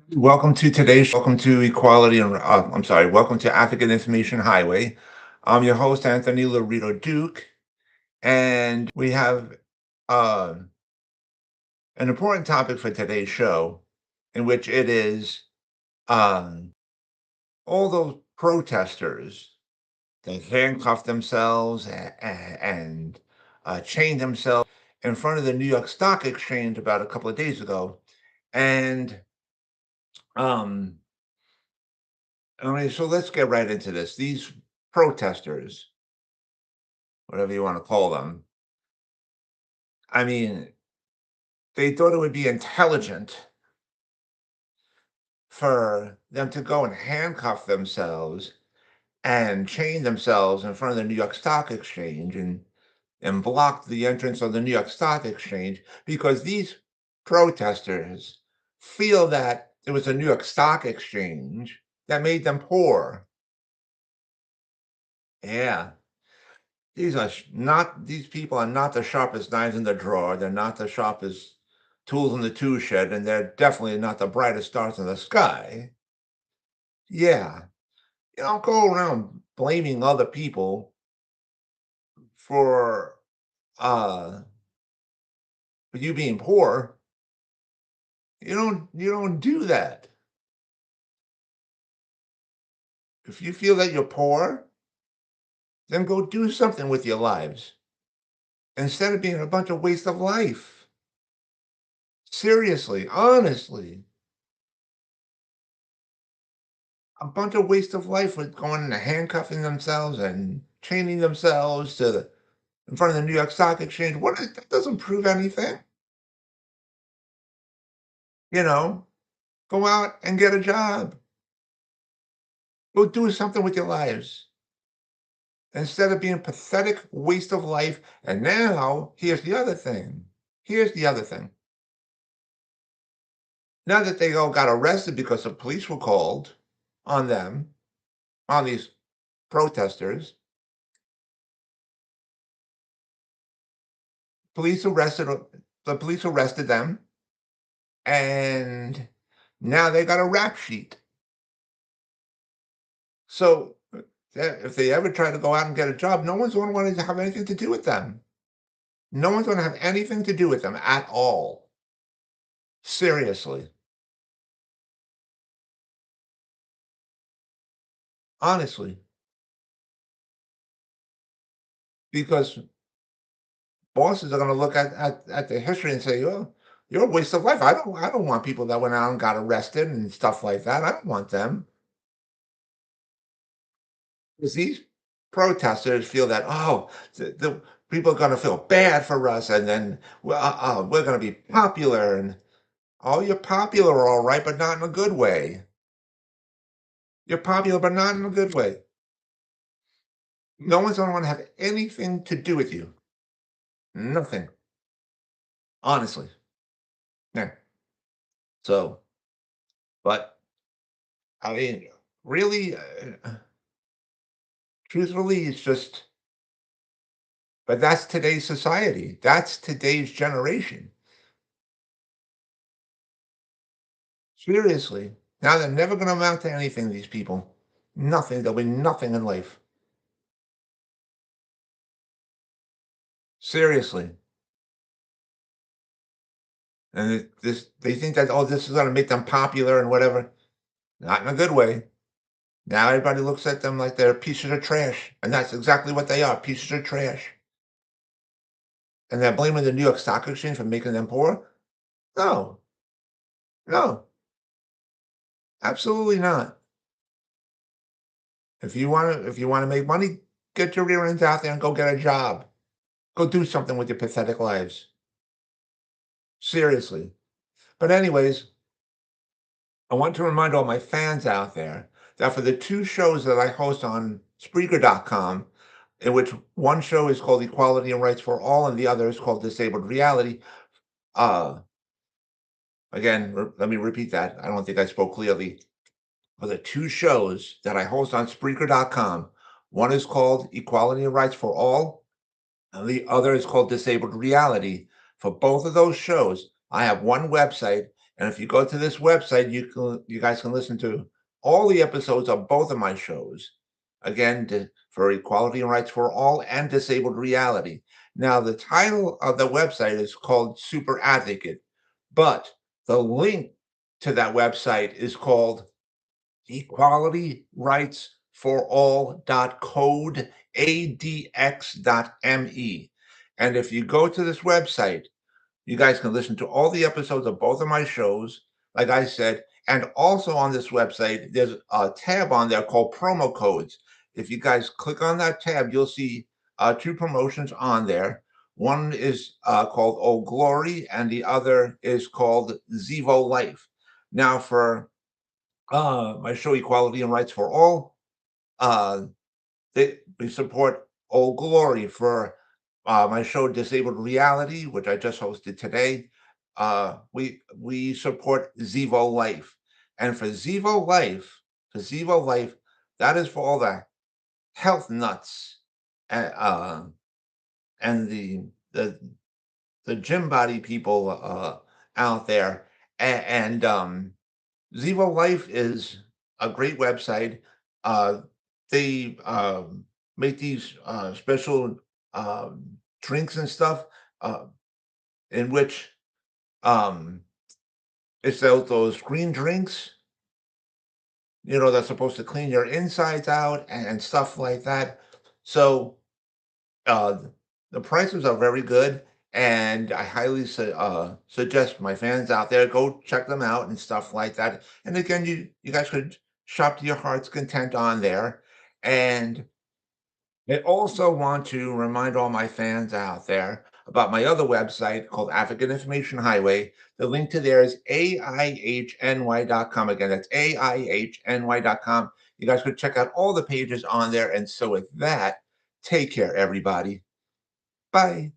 Welcome to today's. Welcome to Equality and I'm sorry. Welcome to African Information Highway. I'm your host Anthony Lorito-Duke, and we have uh, an important topic for today's show, in which it is um, all those protesters that handcuffed themselves and chained themselves in front of the New York Stock Exchange about a couple of days ago, and um, so let's get right into this. These protesters, whatever you want to call them, I mean, they thought it would be intelligent for them to go and handcuff themselves and chain themselves in front of the New York Stock Exchange and block the entrance of the New York Stock Exchange because these protesters feel that it was the New York Stock Exchange that made them poor. Yeah. These people are not the sharpest knives in the drawer. They're not the sharpest tools in the tool shed, and they're definitely not the brightest stars in the sky. Yeah. You don't go around blaming other people for uh for you being poor. You don't do that. If you feel that you're poor, then go do something with your lives instead of being a bunch of waste of life. Seriously, honestly. A bunch of waste of life with going and handcuffing themselves and chaining themselves to the in front of the New York Stock Exchange. That doesn't prove anything. You know, go out and get a job. Go do something with your lives instead of being a pathetic waste of life. And now, here's the other thing. Here's the other thing. Now that they all got arrested because the police were called on them, on these protesters, police arrested the police arrested them, and now they got a rap sheet. So if they ever try to go out and get a job, no one's going to want to have anything to do with them. No one's going to have anything to do with them at all. Seriously, honestly, because bosses are going to look at the history and say, "Oh, you're a waste of life. I don't want people that went out and got arrested and stuff like that. I don't want them." Because these protesters feel that, oh, the people are going to feel bad for us, and then we're going to be popular. And oh, you're popular, all right, but not in a good way. You're popular, but not in a good way. No one's going to want to have anything to do with you. Nothing, honestly. Yeah. So, but I mean, really, truthfully, it's just, but that's today's society. That's today's generation. Seriously. Now they're never gonna amount to anything, these people. Nothing. There'll be nothing in life. Seriously. And they think that, oh, this is gonna make them popular and whatever. Not in a good way. Now everybody looks at them like they're pieces of trash. And that's exactly what they are, pieces of trash. And they're blaming the New York Stock Exchange for making them poor? No, no, absolutely not. If you wanna make money, get your rear ends out there and go get a job. Go do something with your pathetic lives. Seriously. But anyways, I want to remind all my fans out there that for the two shows that I host on Spreaker.com, in which one show is called Equality and Rights for All and the other is called Disabled Reality. Uh, again, let me repeat that. I don't think I spoke clearly. For the two shows that I host on Spreaker.com, one is called Equality and Rights for All, and the other is called Disabled Reality. For both of those shows, I have one website, And if you go to this website, you guys can listen to all the episodes of both of my shows. Again, for Equality and Rights for All and Disabled Reality. Now, the title of the website is called Super Advocate, but the link to that website is called Equality Rights for All code adx.me. And if you go to this website, you guys can listen to all the episodes of both of my shows, like I said. And also on this website, there's a tab on there called promo codes. If you guys click on that tab, you'll see two promotions on there. One is called Old Glory, and the other is called Zevo Life. Now, for my show, Equality and Rights for All, uh, we support Old Glory. For my show Disabled Reality, which I just hosted today. We support Zevo Life, and for Zevo Life, that is for all the health nuts and and the gym body people out there, and Zevo Life is a great website. They make these special um, drinks and stuff uh, in which um, it's those green drinks, that's supposed to clean your insides out and stuff like that. So uh, the prices are very good, and I highly suggest my fans out there go check them out and stuff like that. And again, you guys could shop to your heart's content on there. And I also want to remind all my fans out there about my other website called African Information Highway. The link to there is AIHNY.com. Again, that's AIHNY.com. You guys could check out all the pages on there. And so with that, take care, everybody. Bye.